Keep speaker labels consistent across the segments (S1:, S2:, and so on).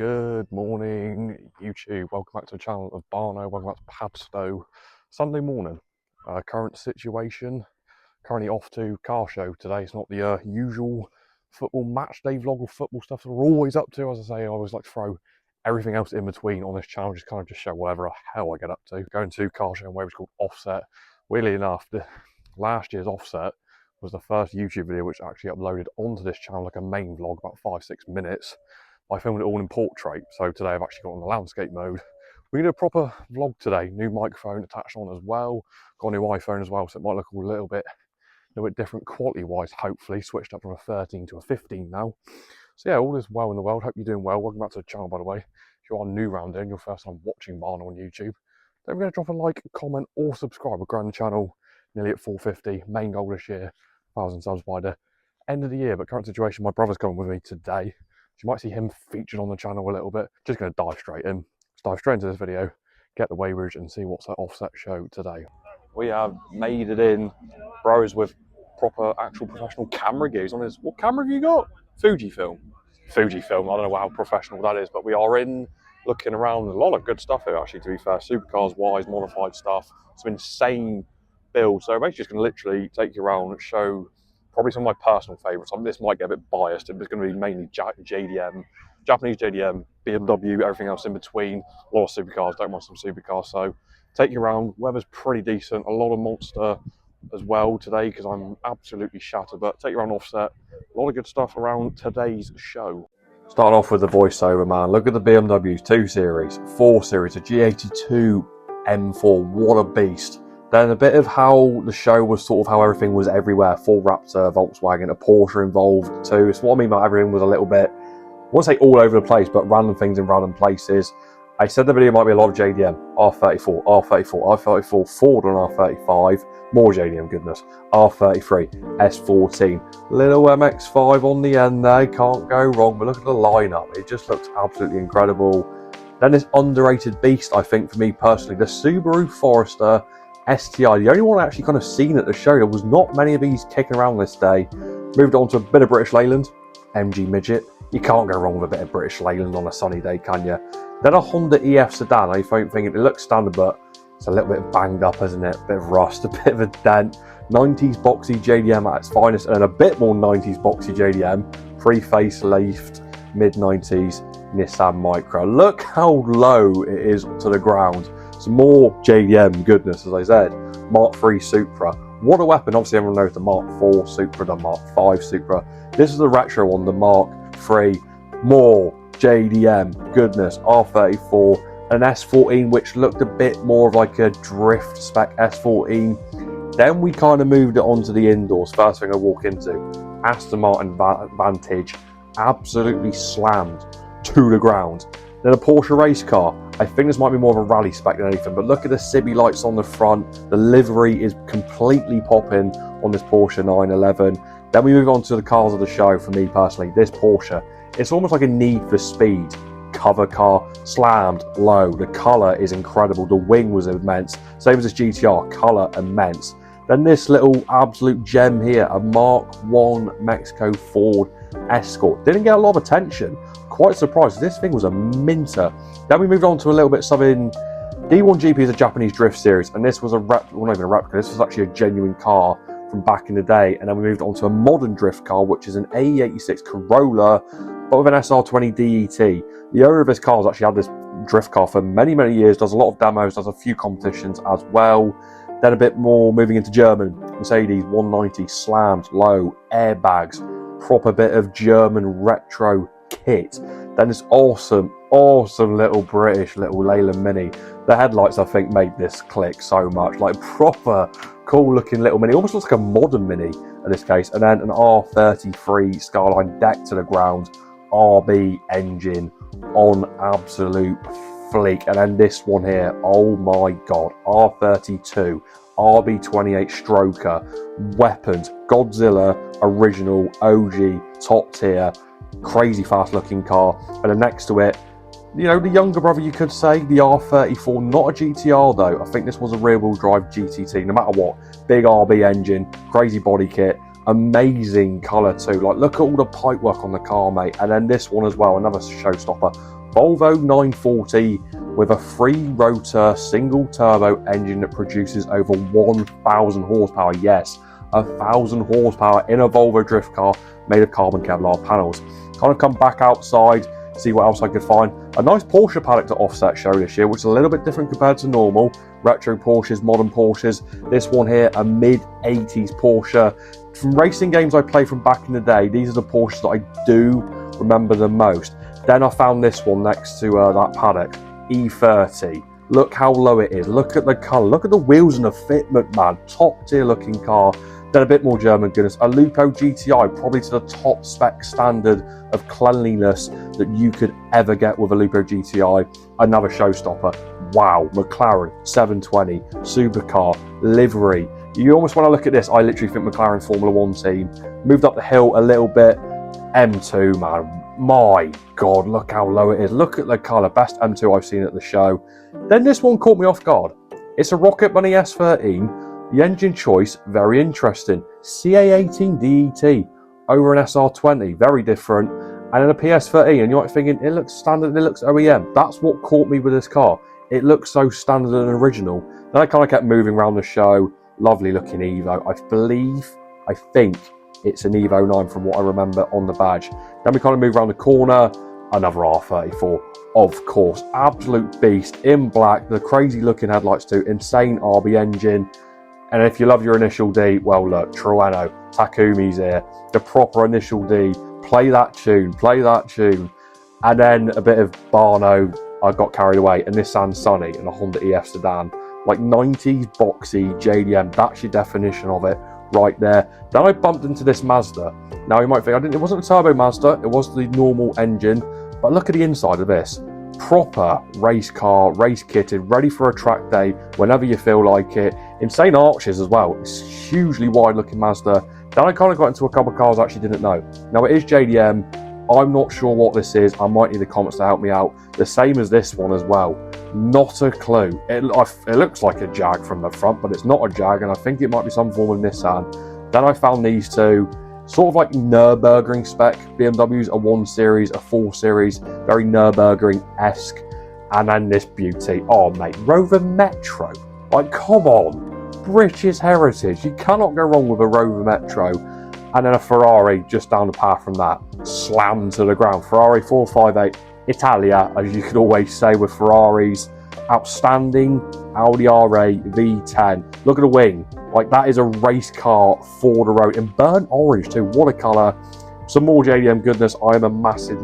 S1: Good morning, YouTube. Welcome back to the channel of BARNO. Welcome back to Padstow. Sunday morning. Current situation. Currently off to car show today. It's not the usual football match day vlog or football stuff that we're always up to. As I say, I always like to throw everything else in between on this channel, just kind of just show whatever the hell I get up to. Going to car show in where it's called Offset. Weirdly enough, last year's Offset was the first YouTube video which actually uploaded onto this channel like a main vlog, about 5-6 minutes. I filmed it all in portrait, so today I've actually got on the landscape mode. We're going to do a proper vlog today. New microphone attached on as well. Got a new iPhone as well, so it might look a little bit different quality-wise, hopefully. Switched up from a 13 to a 15 now. So yeah, all is well in the world. Hope you're doing well. Welcome back to the channel, by the way. If you are new around here and your first time watching BARNO on YouTube, don't forget to drop a like, comment, or subscribe. We're growing the channel nearly at 450. Main goal this year, 1,000 subs by the end of the year. But current situation, my brother's coming with me today. You might see him featured on the channel a little bit. Just going to dive straight in. Let's dive straight into this video, get the weighbridge and see what's that Offset show today. We have made it in. Bros with proper actual professional camera gears on his. What camera have you got? Fujifilm. Fujifilm. I don't know how professional that is, but we are in looking around. A lot of good stuff here actually, to be fair. Supercars wise, modified stuff. Some insane builds. So basically just going to literally take you around and show probably some of my personal favourites. This might get a bit biased. It's going to be mainly JDM, Japanese JDM, BMW, everything else in between. A lot of supercars, don't want some supercars. So take you around. Weather's pretty decent. A lot of Monster as well today because I'm absolutely shattered. But take you around Offset. A lot of good stuff around today's show. Starting off with the voiceover, man. Look at the BMWs, 2 Series, 4 Series, a G82 M4. What a beast. Then a bit of how the show was, sort of how everything was everywhere. Full Raptor, Volkswagen, a Porsche involved too. So what I mean by everything was a little bit, I won't say all over the place, but random things in random places. I said the video might be a lot of JDM, R34, R34, R34, Ford on R35, more JDM goodness, R33, S14, little MX-5 on the end there, can't go wrong, but look at the lineup, it just looks absolutely incredible. Then this underrated beast, I think for me personally, the Subaru Forester STI, the only one I actually kind of seen at the show. There was not many of these kicking around this day. Moved on to a bit of British Leyland, MG Midget. You can't go wrong with a bit of British Leyland on a sunny day, can you? Then a Honda EF sedan. I think it looks standard, but it's a little bit banged up, isn't it? A bit of rust, a bit of a dent. 90s boxy JDM at its finest, and a bit more 90s boxy JDM. Pre-facelift, mid-90s Nissan Micra. Look how low it is to the ground. Some more JDM goodness, as I said. Mark III Supra. What a weapon. Obviously, everyone knows the Mark IV Supra, the Mark V Supra. This is the retro one, the Mark III. More JDM goodness. R34. An S14, which looked a bit more of like a drift spec S14. Then we kind of moved it onto the indoors. First thing I walk into. Aston Martin Vantage. Absolutely slammed to the ground. Then a Porsche race car. I think this might be more of a rally spec than anything, but look at the Sibby lights on the front. The livery is completely popping on this Porsche 911. Then we move on to the cars of the show. For me personally, this Porsche, it's almost like a Need for Speed cover car, slammed low. The colour is incredible. The wing was immense. Same as this GTR, colour immense. Then this little absolute gem here, a Mark I Mexico Ford Escort. Didn't get a lot of attention. Quite surprised. This thing was a minter. Then we moved on to a little bit something. D1GP is a Japanese drift series, and this was well, not even a replica. This was actually a genuine car from back in the day. And then we moved on to a modern drift car, which is an AE86 Corolla, but with an SR20 DET. The owner of this car has actually had this drift car for many, many years. Does a lot of demos, does a few competitions as well. Then a bit more moving into German. Mercedes 190 slammed low, airbags, proper bit of German retro kit. Then this awesome little British little Leyland Mini. The headlights I think made this click so much, like proper cool looking little Mini, almost looks like a modern Mini in this case. And then an R33 Skyline deck to the ground, RB engine on absolute fleek. And then this one here, oh my god, R32 RB28 stroker, weapons, Godzilla original OG top tier, crazy fast looking car. And then next to it, you know, the younger brother, you could say, the R34, not a GTR though. I think this was a rear wheel drive GTT, no matter what. Big RB engine, crazy body kit, amazing colour too. Like, look at all the pipework on the car, mate. And then this one as well, another showstopper, Volvo 940 with a 3-rotor single turbo engine that produces over 1,000 horsepower. Yes, 1,000 horsepower in a Volvo drift car made of carbon Kevlar panels. Kind of come back outside, see what else I could find. A nice Porsche paddock to offset show this year, which is a little bit different compared to normal. Retro Porsches, modern Porsches. This one here, a mid-80s Porsche. From racing games I play from back in the day, these are the Porsches that I do remember the most. Then I found this one next to that paddock, E30. Look how low it is. Look at the colour. Look at the wheels and the fitment, man. Top tier looking car. Then a bit more German goodness. A Lupo GTI, probably to the top spec standard of cleanliness that you could ever get with a Lupo GTI. Another showstopper. Wow, McLaren 720, supercar, livery. You almost want to look at this. I literally think McLaren Formula 1 team. Moved up the hill a little bit. M2, man. My God, look how low it is. Look at the colour. Best M2 I've seen at the show. Then this one caught me off guard. It's a Rocket Bunny S13. The engine choice, very interesting. CA18 DET over an SR20, very different. And then a PS13, and you're like thinking, it looks standard, it looks OEM. That's what caught me with this car. It looks so standard and original. Then I kind of kept moving around the show. Lovely looking Evo. I think it's an Evo 9 from what I remember on the badge. Then we kind of move around the corner. Another R34, of course. Absolute beast in black. The crazy looking headlights too. Insane RB engine. And if you love your initial D, well look, Trueno, Takumi's here. The proper initial D. Play that tune. And then a bit of BARNO. I got carried away. A Nissan Sunny and a Honda EF sedan. Like 90s boxy JDM. That's your definition of it right there. Then I bumped into this Mazda. Now you might think, it wasn't a turbo Mazda. It was the normal engine. But look at the inside of this. Proper race car, race kitted, ready for a track day whenever you feel like it. Insane arches as well. It's hugely wide looking Mazda. Then I kind of got into a couple of cars I actually didn't know. Now it is JDM. I'm not sure what this is. I might need the comments to help me out. The same as this one as well. Not a clue. It looks like a Jag from the front, but it's not a Jag, and I think it might be some form of Nissan. Then I found these two. Sort of like Nürburgring spec BMWs, a 1 Series, a 4 Series, very Nürburgring-esque. And then this beauty. Oh, mate, Rover Metro. Like, come on. British heritage. You cannot go wrong with a Rover Metro. And then a Ferrari just down the path from that. Slammed to the ground. Ferrari 458 Italia, as you could always say with Ferraris. Outstanding Audi R8 V10. Look at the wing. Like, that is a race car for the road. In burnt orange too. What a colour. Some more JDM goodness. I am a massive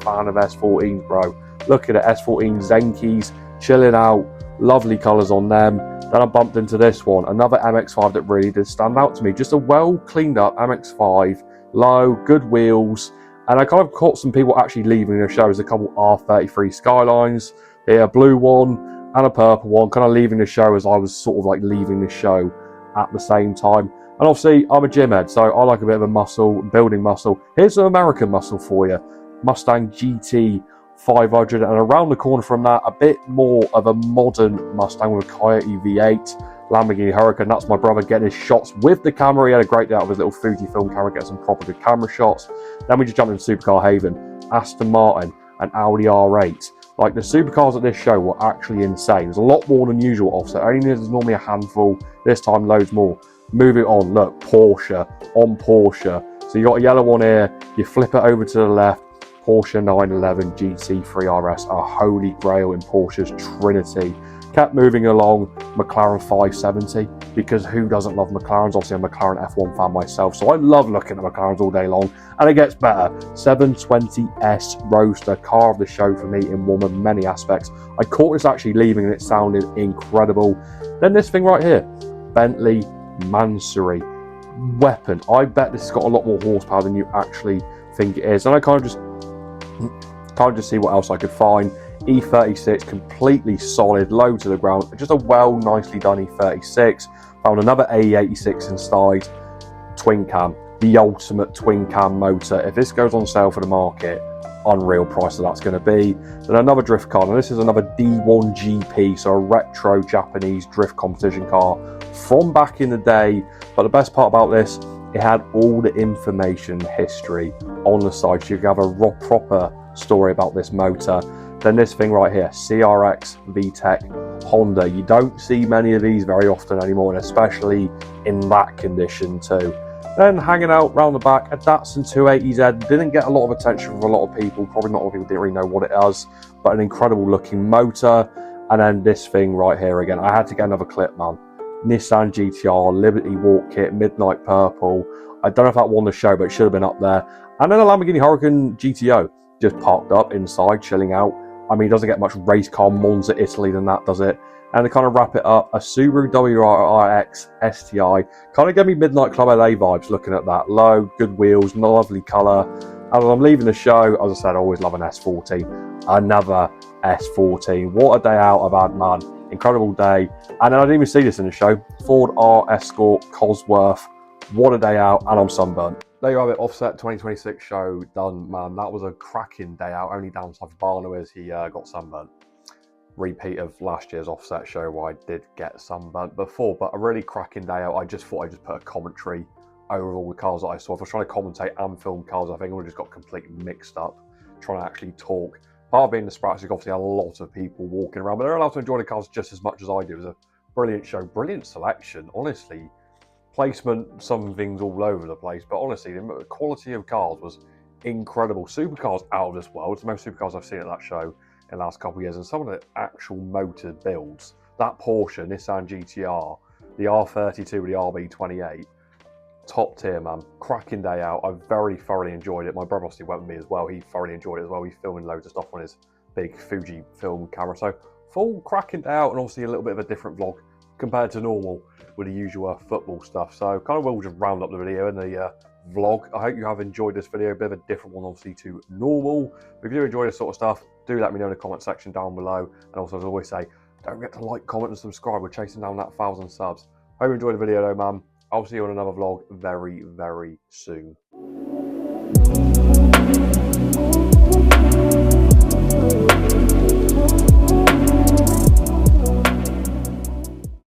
S1: fan of S14s, bro. Look at it. S14 Zenkis. Chilling out. Lovely colours on them. Then I bumped into this one. Another MX-5 that really did stand out to me. Just a well cleaned up MX-5. Low. Good wheels. And I kind of caught some people actually leaving the show. There's a couple R33 Skylines. Here, a blue one and a purple one. Kind of leaving the show as I was sort of like leaving the show at the same time. And obviously I'm a gym head, so I like a bit of a muscle, building muscle. Here's some American muscle for you. Mustang GT 500, and around the corner from that, a bit more of a modern Mustang with a Coyote V8, Lamborghini Huracan. That's my brother getting his shots with the camera. He had a great day out of his little Fujifilm camera, get some proper good camera shots. Then we just jumped into Supercar Haven, Aston Martin and Audi R8. Like, the supercars at this show were actually insane. There's a lot more than usual offset. Only there's normally a handful. This time, loads more. Moving on, look, Porsche on Porsche. So you got a yellow one here. You flip it over to the left. Porsche 911 GT3 RS, a holy grail in Porsche's trinity. Kept moving along, McLaren 570, because who doesn't love McLarens? Obviously, I'm a McLaren F1 fan myself, so I love looking at McLarens all day long. And it gets better. 720S Roadster, car of the show for me in one of many aspects. I caught this actually leaving and it sounded incredible. Then this thing right here, Bentley Mansory. Weapon. I bet this has got a lot more horsepower than you actually think it is. And I kind of just see what else I could find. E36, completely solid, low to the ground. Just a nicely done E36. Found another AE86 inside. Twin cam, the ultimate twin cam motor. If this goes on sale for the market, unreal price that that's going to be. Then another drift car, and this is another D1 GP, so a retro Japanese drift competition car from back in the day. But the best part about this, it had all the information history on the side, so you can have a proper story about this motor. Then this thing right here, CRX VTEC Honda. You don't see many of these very often anymore, and especially in that condition too. Then hanging out round the back, a Datsun 280Z. Didn't get a lot of attention from a lot of people. Probably not a lot of people didn't really know what it does, but an incredible looking motor. And then this thing right here again. I had to get another clip, man. Nissan GTR Liberty Walk Kit, Midnight Purple. I don't know if that won the show, but it should have been up there. And then a Lamborghini Huracan GTO just parked up inside, chilling out. I mean, it doesn't get much race car Monza Italy than that, does it? And to kind of wrap it up, a Subaru WRX STI. Kind of gave me Midnight Club LA vibes looking at that. Low, good wheels, lovely colour. And as I'm leaving the show, as I said, I always love an S14. Another S14. What a day out I've had, man. Incredible day. And then I didn't even see this in the show. Ford R Escort Cosworth. What a day out, and I'm sunburnt. There you have it, Offset 2026 show done, man. That was a cracking day out. Only downside for BARNO is he got sunburnt. Repeat of last year's Offset show where I did get sunburnt before, but a really cracking day out. I just thought I'd just put a commentary over all the cars that I saw. If I was trying to commentate and film cars, I think I would have just got completely mixed up trying to actually talk. Part of being the Sprats is obviously a lot of people walking around, but they're allowed to enjoy the cars just as much as I do. It was a brilliant show, brilliant selection, honestly. Placement, some things all over the place, but honestly, the quality of cars was incredible. Supercars out of this world. It's the most supercars I've seen at that show in the last couple of years, and some of the actual motor builds. That Porsche, Nissan GTR, the R32 with the RB28, top tier, man. Cracking day out. I very thoroughly enjoyed it. My brother obviously went with me as well. He thoroughly enjoyed it as well. He's filming loads of stuff on his big Fuji film camera. So full cracking day out, and obviously a little bit of a different vlog compared to normal with the usual football stuff. So kind of will just round up the video and the vlog. I hope you have enjoyed this video. A bit of a different one obviously to normal. But if you do enjoy this sort of stuff, do let me know in the comment section down below. And also, as I always say, don't forget to like, comment and subscribe. We're chasing down that 1,000 subs. Hope you enjoyed the video though, man. I'll see you on another vlog very, very soon.